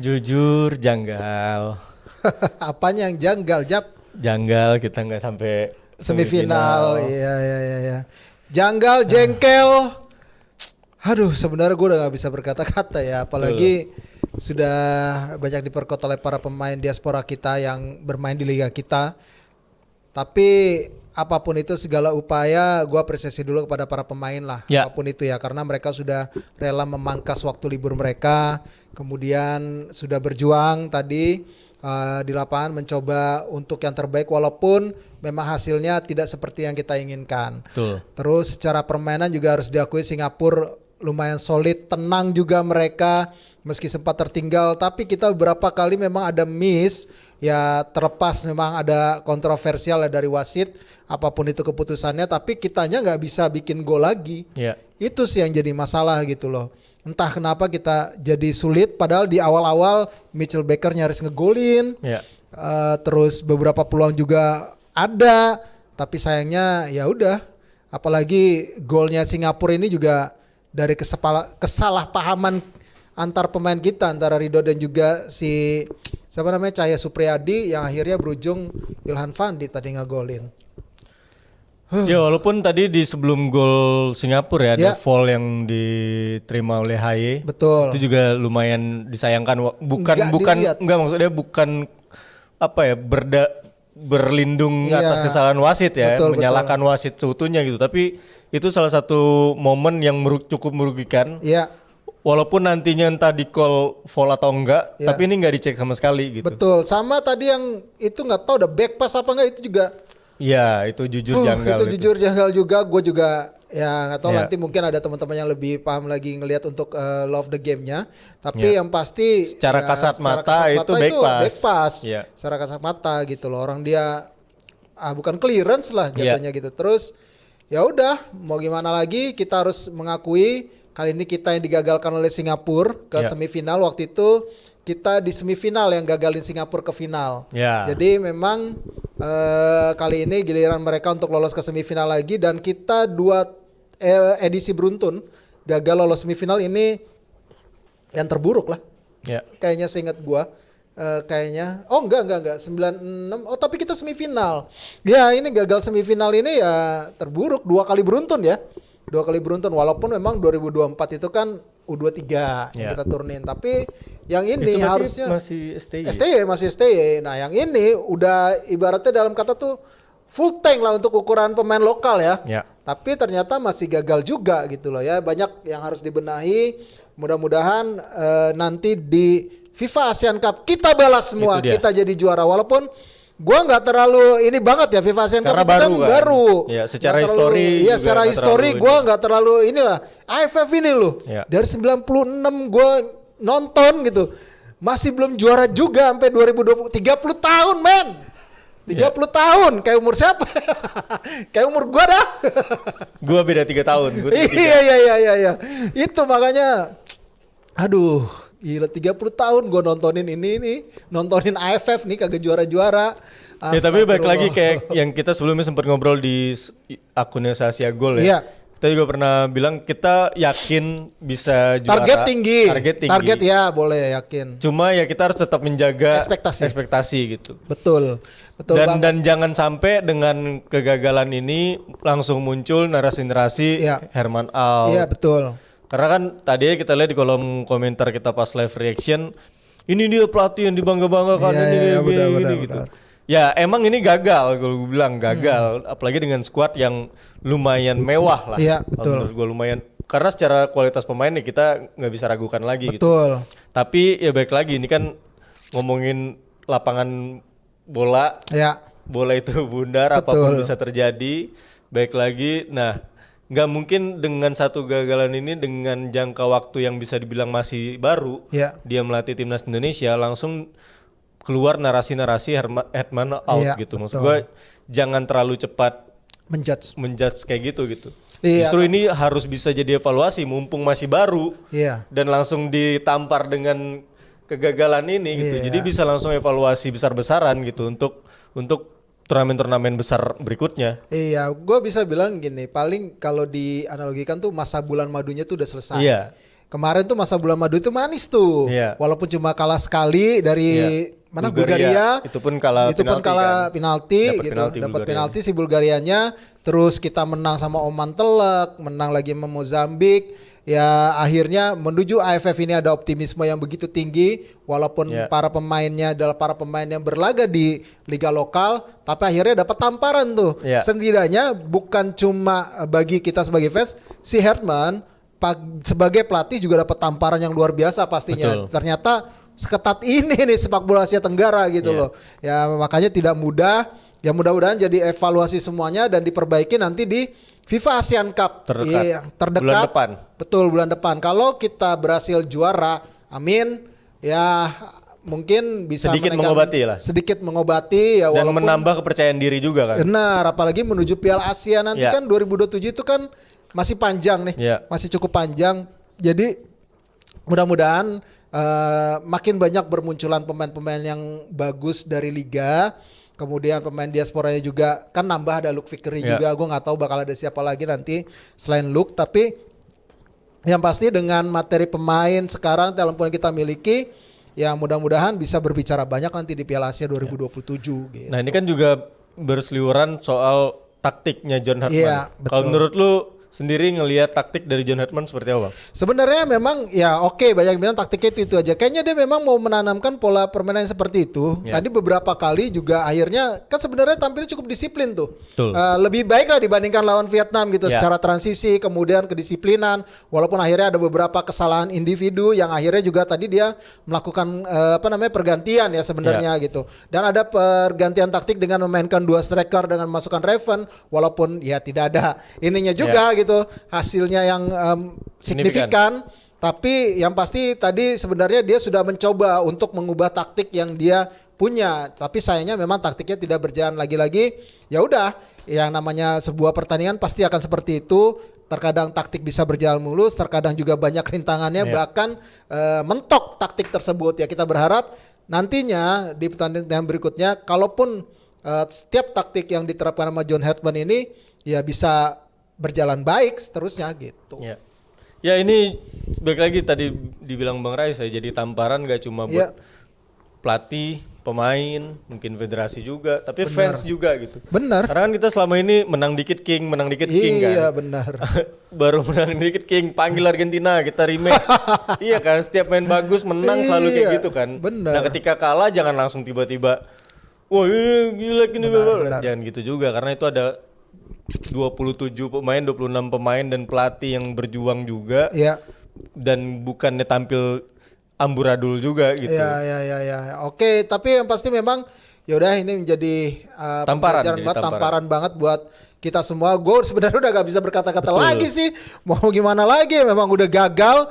Jujur janggal. Apanya yang janggal, Jap? Janggal kita nggak sampai Semifinal. Iya. Janggal, jengkel. Aduh, sebenarnya gue udah gak bisa berkata-kata ya. Apalagi sudah banyak diperkuat oleh para pemain diaspora kita yang bermain di liga kita. Tapi apapun itu, segala upaya gue apresiasi dulu kepada para pemain lah. Ya. Apapun itu ya, karena mereka sudah rela memangkas waktu libur mereka. Kemudian sudah berjuang tadi di lapangan mencoba untuk yang terbaik, walaupun memang hasilnya tidak seperti yang kita inginkan. Betul. Terus secara permainan juga harus diakui Singapura lumayan solid, tenang juga mereka meski sempat tertinggal, tapi kita beberapa kali memang ada miss ya, terlepas memang ada kontroversial ya dari wasit, apapun itu keputusannya, tapi kitanya nggak bisa bikin gol lagi. Ya. Itu sih yang jadi masalah gitu loh. Entah kenapa kita jadi sulit, padahal di awal-awal Mitchell Baker nyaris ngegolin. Ya. Terus beberapa peluang juga ada, tapi sayangnya ya udah. Apalagi golnya Singapura ini juga dari kesalahpahaman antar pemain kita, antara Ridho dan juga si siapa namanya Cahaya Supriyadi, yang akhirnya berujung Ilhan Fandi tadi ngegolin. Ya walaupun tadi di sebelum gol Singapura ya, ada Ya. foul yang diterima oleh Haye. Betul. Itu juga lumayan disayangkan. Nggak dilihat. Maksudnya bukan apa ya, berlindung Iya. atas kesalahan wasit ya, Betul, menyalahkan wasit seutuhnya gitu. Tapi itu salah satu momen yang cukup merugikan. Iya. Walaupun nantinya entah di call foul atau enggak, Ya. tapi ini nggak dicek sama sekali gitu. Betul. Sama tadi yang itu nggak tahu udah back pass apa enggak, itu juga Iya, itu jujur janggal. itu jujur janggal juga. Gue juga ya nggak tahu, Ya. nanti mungkin ada teman-teman yang lebih paham lagi ngelihat untuk love the game-nya. Tapi Ya. yang pasti Secara kasat mata itu back pass. Ya. Secara kasat mata gitu loh. Orang dia bukan clearance lah jatuhnya gitu. Terus ya udah, mau gimana lagi, kita harus mengakui kali ini kita yang digagalkan oleh Singapura ke Ya. semifinal. Waktu itu kita di semifinal yang gagalin Singapura ke final. Ya. Jadi memang kali ini giliran mereka untuk lolos ke semifinal lagi, dan kita dua edisi beruntun gagal lolos semifinal. Ini yang terburuk lah. Ya. Kayaknya seingat gua kayaknya enggak 96. Oh, tapi kita semifinal. Ya, ini gagal semifinal ini ya terburuk, 2 kali beruntun ya. 2 kali beruntun, walaupun memang 2024 itu kan U23 yang Ya. kita turunin, tapi yang ini Itu berarti harusnya masih STY. masih STY. Nah, yang ini udah ibaratnya dalam kata tuh full tank lah untuk ukuran pemain lokal ya. Ya. Tapi ternyata masih gagal juga gitu loh ya. Banyak yang harus dibenahi. Mudah-mudahan nanti di FIFA ASEAN Cup kita balas semua, Itu dia. kita jadi juara. Walaupun gua nggak terlalu ini banget ya, FIFA ASEAN Cup Karena itu kan baru kan. baru. Ya, secara Nggak terlalu- histori Iya, juga secara nggak histori terlalu gua ini. nggak terlalu inilah. AFF ini loh. Ya. Dari 96 gua nonton gitu. Masih belum juara juga sampai 2020. 30 tahun, men. 30 tahun, kayak umur siapa? Kayak umur gua dah. Gua beda 3 tahun. Gua 33. Iya. Itu makanya aduh, gila 30 tahun gua nontonin ini, nontonin AFF nih kagak juara-juara. Ya tapi balik lagi Astagfirullah. kayak yang kita sebelumnya sempat ngobrol di akunnya Sasia Gol ya. Iya. Kita juga pernah bilang kita yakin bisa juara. Target tinggi. Target ya boleh, yakin. Cuma ya kita harus tetap menjaga Ekspektasi. gitu. Betul banget. Dan jangan sampai dengan kegagalan ini langsung muncul narasi-narasi Iya. Herman out. Iya, betul. Karena kan tadi kita lihat di kolom komentar kita pas live reaction, ini dia pelatih yang dibangga-banggakan, Iya, ini iya, dia benar, gini benar, gitu. benar. Ya emang ini gagal, kalau gue bilang gagal, apalagi dengan skuad yang lumayan mewah lah. Iya, Kalau betul. menurut gue lumayan, karena secara kualitas pemain nih kita nggak bisa ragukan lagi gitu. Betul. Tapi ya baik lagi, ini kan ngomongin lapangan bola, Ya. bola itu bundar, Betul. apapun bisa terjadi. Baik lagi, nah nggak mungkin dengan satu gagalan ini dengan jangka waktu yang bisa dibilang masih baru, Ya. dia melatih timnas Indonesia langsung keluar narasi-narasi Herman out Iya, gitu. Maksud betul. gue jangan terlalu cepat Menjudge. kayak gitu. Iya, Justru ini harus bisa jadi evaluasi mumpung masih baru Iya. dan langsung ditampar dengan kegagalan ini gitu. Iya. Jadi bisa langsung evaluasi besar-besaran gitu untuk turnamen-turnamen besar berikutnya. Iya, gue bisa bilang gini, paling kalau dianalogikan tuh masa bulan madunya tuh udah selesai. Iya. Kemarin tuh masa bulan madu itu manis tuh. Iya. Walaupun cuma kalah sekali dari mana Bulgaria. Itu pun kalah penalti Dapat gitu. penalti Dapat Bulgarianya. penalti si Bulgarianya. Terus kita menang sama Oman telak, menang lagi sama Mozambik. Ya akhirnya menuju AFF ini ada optimisme yang begitu tinggi walaupun para pemainnya adalah para pemain yang berlaga di liga lokal, tapi akhirnya dapat tamparan tuh. Setidaknya bukan cuma bagi kita sebagai fans, si Herman sebagai pelatih juga dapat tamparan yang luar biasa pastinya. Betul. Ternyata seketat ini nih sepak bola Asia Tenggara gitu loh. Ya makanya tidak mudah. Ya mudah-mudahan jadi evaluasi semuanya dan diperbaiki nanti di FIFA ASEAN Cup terdekat bulan depan. Betul, bulan depan. Kalau kita berhasil juara, amin. Ya mungkin bisa Sedikit mengobati lah. Sedikit mengobati ya, Dan walaupun menambah kepercayaan diri juga kan. benar, apalagi menuju Piala Asia nanti kan 2027 itu kan masih panjang nih. Masih cukup panjang. Jadi mudah-mudahan makin banyak bermunculan pemain-pemain yang bagus dari liga. Kemudian pemain diasporanya juga kan nambah, ada Luke Vickery juga. Gue nggak tahu bakal ada siapa lagi nanti selain Luke. Tapi yang pasti dengan materi pemain sekarang, talent yang kita miliki, ya mudah-mudahan bisa berbicara banyak nanti di Piala Asia 2027. Gitu. Nah ini kan juga berseliweran soal taktiknya John Hartman. Iya, Kalau betul. menurut lu sendiri ngelihat taktik dari John Hartman seperti apa? Sebenarnya memang ya oke, banyak yang bilang taktiknya itu aja. Kayaknya dia memang mau menanamkan pola permainan yang seperti itu. Tadi beberapa kali juga akhirnya kan sebenarnya tampilnya cukup disiplin tuh. Lebih baik lah dibandingkan lawan Vietnam gitu secara transisi, kemudian kedisiplinan. Walaupun akhirnya ada beberapa kesalahan individu yang akhirnya juga tadi dia melakukan pergantian ya sebenarnya gitu. Dan ada pergantian taktik dengan memainkan 2 striker dengan memasukkan Raven, walaupun ya tidak ada ininya juga gitu, hasilnya yang signifikan. Tapi yang pasti tadi sebenarnya dia sudah mencoba untuk mengubah taktik yang dia punya, tapi sayangnya memang taktiknya tidak berjalan. Lagi-lagi ya udah, yang namanya sebuah pertandingan pasti akan seperti itu. Terkadang taktik bisa berjalan mulus, terkadang juga banyak rintangannya, bahkan mentok taktik tersebut. Ya kita berharap nantinya di pertandingan berikutnya, kalaupun setiap taktik yang diterapkan sama John Hartman ini ya bisa berjalan baik seterusnya gitu. Ya ini balik lagi tadi dibilang Bang Rais ya, jadi tamparan gak cuma buat pelatih, pemain, mungkin federasi juga, tapi fans juga gitu. Benar. Karena kan kita selama ini menang dikit king kan. Iya benar. Baru menang dikit king, panggil Argentina, kita rematch. Iya kan, setiap main bagus menang selalu kayak gitu kan. Benar. Nah ketika kalah jangan langsung tiba-tiba, wah ini gila gini. Jangan gitu juga, karena itu ada 27 pemain, 26 pemain dan pelatih yang berjuang juga. Dan bukannya tampil amburadul juga gitu. Ya. Oke, tapi yang pasti memang yaudah ini menjadi tamparan banget buat kita semua. Gue sebenarnya udah gak bisa berkata-kata lagi sih. Mau gimana lagi? Memang udah gagal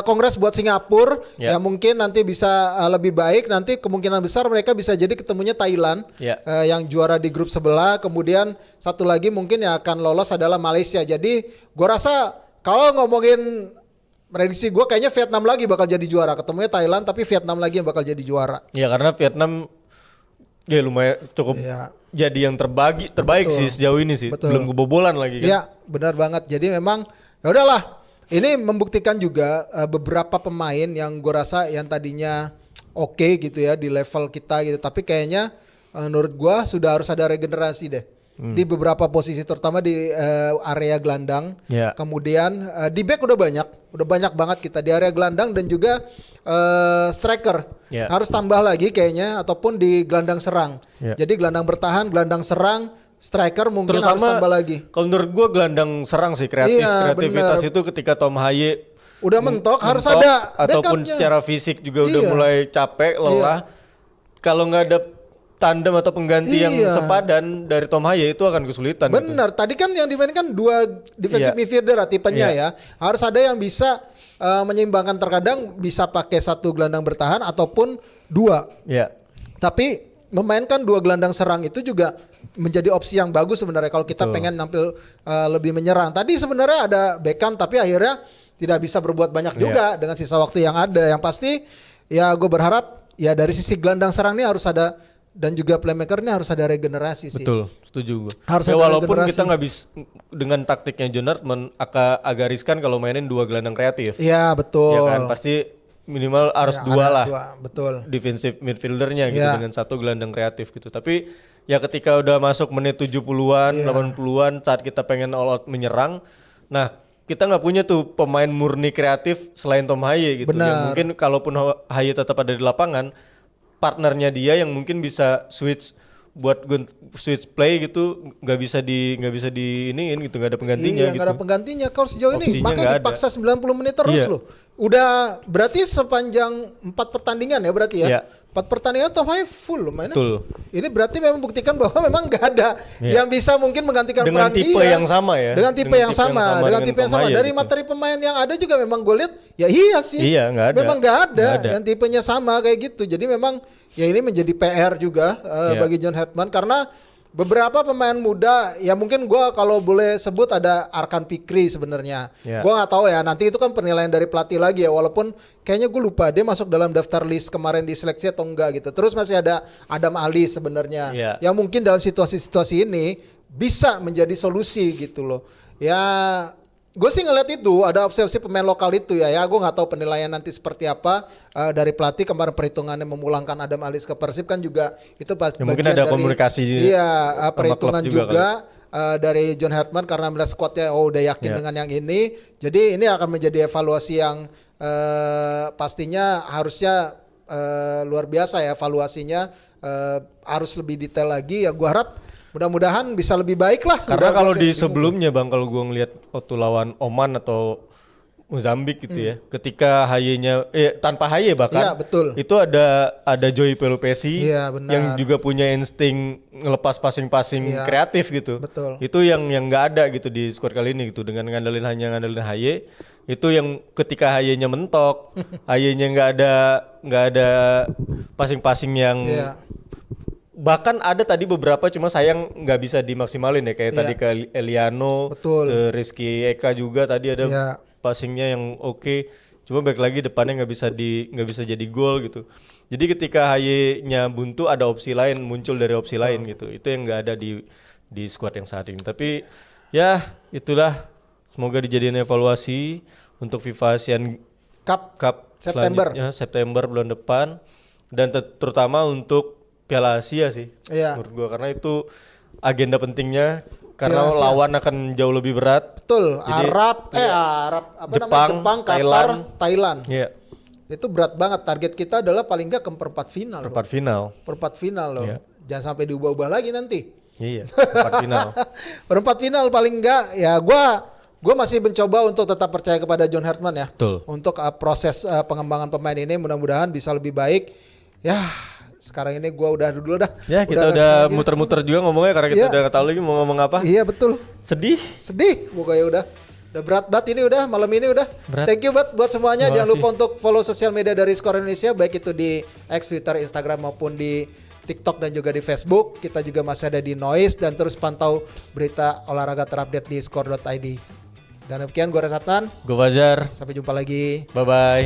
kongres buat Singapura. Ya mungkin nanti bisa lebih baik. Nanti kemungkinan besar mereka bisa jadi ketemunya Thailand yang juara di grup sebelah. Kemudian satu lagi mungkin yang akan lolos adalah Malaysia. Jadi gue rasa kalau ngomongin prediksi gue, kayaknya Vietnam lagi bakal jadi juara. Ketemunya Thailand tapi Vietnam lagi yang bakal jadi juara. Ya karena Vietnam ya lumayan cukup jadi yang terbaik sih sejauh ini sih. Belum kebobolan lagi kan. Iya, benar banget. Jadi memang ya udahlah. Ini membuktikan juga beberapa pemain yang gue rasa yang tadinya oke gitu ya di level kita gitu, tapi kayaknya menurut gue sudah harus ada regenerasi deh. Di beberapa posisi terutama di area gelandang. Kemudian di back udah banyak banget kita di area gelandang dan juga striker harus tambah lagi kayaknya, ataupun di gelandang serang. Jadi gelandang bertahan, gelandang serang, striker mungkin terutama, harus tambah lagi. Kalau menurut gue gelandang serang sih kreativitas itu ketika Tom Haye udah mentok harus ada ataupun secara fisik juga udah mulai capek, lelah. Kalau nggak ada tandem atau pengganti yang sepadan dari Tom Haye itu akan kesulitan. Benar. Gitu. Tadi kan yang dimainkan 2 defensive midfielder tipenya ya. Harus ada yang bisa menyeimbangkan, terkadang bisa pakai 1 gelandang bertahan ataupun 2. Tapi memainkan 2 gelandang serang itu juga menjadi opsi yang bagus sebenarnya kalau kita pengen nampil lebih menyerang. Tadi sebenarnya ada Beckham tapi akhirnya tidak bisa berbuat banyak juga dengan sisa waktu yang ada. Yang pasti ya gue berharap ya dari sisi gelandang serang ini harus ada, dan juga playmaker ini harus ada regenerasi sih. Betul, setuju gue. Harus ya ada walaupun regenerasi. kita nggak bisa dengan taktiknya John Hartman agak riskan kalau mainin 2 gelandang kreatif. Iya betul. Ya kan pasti minimal harus 2 lah. Betul. Defensive midfieldernya gitu dengan 1 gelandang kreatif gitu. Tapi ya ketika udah masuk menit 70-an, 80-an saat kita pengen all out menyerang, nah kita nggak punya tuh pemain murni kreatif selain Tom Haye gitu. Ya mungkin kalaupun Haye tetap ada di lapangan, partnernya dia yang mungkin bisa switch play gitu, nggak bisa diiniin gitu, nggak ada penggantinya gitu. Nggak ada penggantinya kalau sejauh ini, makanya dipaksa 90 menit terus loh. Udah berarti sepanjang 4 pertandingan ya berarti ya. 4 pertandingan Tom Haye full loh mainnya. Betul. Ini berarti memang buktikan bahwa memang nggak ada yang bisa mungkin menggantikan dengan peran tipe dia. yang sama ya. Dengan tipe yang sama. Dari gitu. Materi pemain yang ada juga memang gue lihat ya iya sih. Iya, nggak ada. Memang nggak ada yang tipenya sama kayak gitu. Jadi memang ya ini menjadi PR juga bagi John Hartman karena beberapa pemain muda ya mungkin gue kalau boleh sebut ada Arkan Fikri sebenarnya. Gue nggak tahu ya nanti itu kan penilaian dari pelatih lagi ya, walaupun kayaknya gue lupa dia masuk dalam daftar list kemarin di seleksi atau enggak gitu. Terus masih ada Adam Ali sebenarnya yang mungkin dalam situasi-situasi ini bisa menjadi solusi gitu loh. Ya gue sih ngeliat itu ada opsi-opsi pemain lokal itu ya gue nggak tahu penilaian nanti seperti apa dari pelatih. Kemarin perhitungannya memulangkan Adam Alis ke Persib kan juga itu bagian mungkin ada dari, komunikasi perhitungan juga dari John Hartman karena melihat skuadnya udah yakin dengan yang ini, jadi ini akan menjadi evaluasi yang pastinya harusnya luar biasa ya evaluasinya, harus lebih detail lagi ya. Gue harap mudah-mudahan bisa lebih baik lah. Karena kalau di sebelumnya Bang, kalau gue ngelihat waktu lawan Oman atau Mozambik gitu ya, ketika Haye-nya tanpa Haye bahkan betul. Itu ada Joey Pelupesi yang juga punya insting ngelepas passing-passing kreatif gitu. Betul. Itu yang nggak ada gitu di skuad kali ini gitu, dengan ngandelin Haye. Itu yang ketika Haye-nya mentok, Haye-nya nggak ada passing-passing yang bahkan ada tadi beberapa cuma sayang nggak bisa dimaksimalin ya, kayak tadi ke Eliano, ke Rizky Eka juga tadi ada passingnya yang oke. Cuma balik lagi depannya nggak bisa jadi gol gitu. Jadi ketika Haye-nya buntu ada opsi lain muncul dari opsi lain gitu. Itu yang nggak ada di skuad yang saat ini. Tapi ya itulah, semoga dijadiin evaluasi untuk FIFA Asian Cup September bulan depan, dan terutama untuk Piala Asia sih menurut gua, karena itu agenda pentingnya karena lawan akan jauh lebih berat. Betul. Jepang, Qatar, Thailand. Iya. Itu berat banget. Target kita adalah paling nggak ke perempat final. Perempat final loh. Jangan sampai diubah-ubah lagi nanti. Iya. Perempat final. Perempat final paling nggak ya. Gua masih mencoba untuk tetap percaya kepada John Hartman ya. Betul. Untuk proses pengembangan pemain ini mudah-mudahan bisa lebih baik. Ya. Sekarang ini gue udah dulu dah. Ya kita udah muter-muter juga ngomongnya karena kita udah nggak tahu lagi mau ngomong apa. Iya betul. Sedih. Pokoknya udah berat banget ini malam ini udah. Berat. Thank you buat semuanya. Jangan lupa untuk follow sosial media dari Skor Indonesia, baik itu di X, Twitter, Instagram maupun di TikTok dan juga di Facebook. Kita juga masih ada di Noise, dan terus pantau berita olahraga terupdate di skor.id. Dan demikian gue Resatan. Gue Fajar. Sampai jumpa lagi. Bye bye.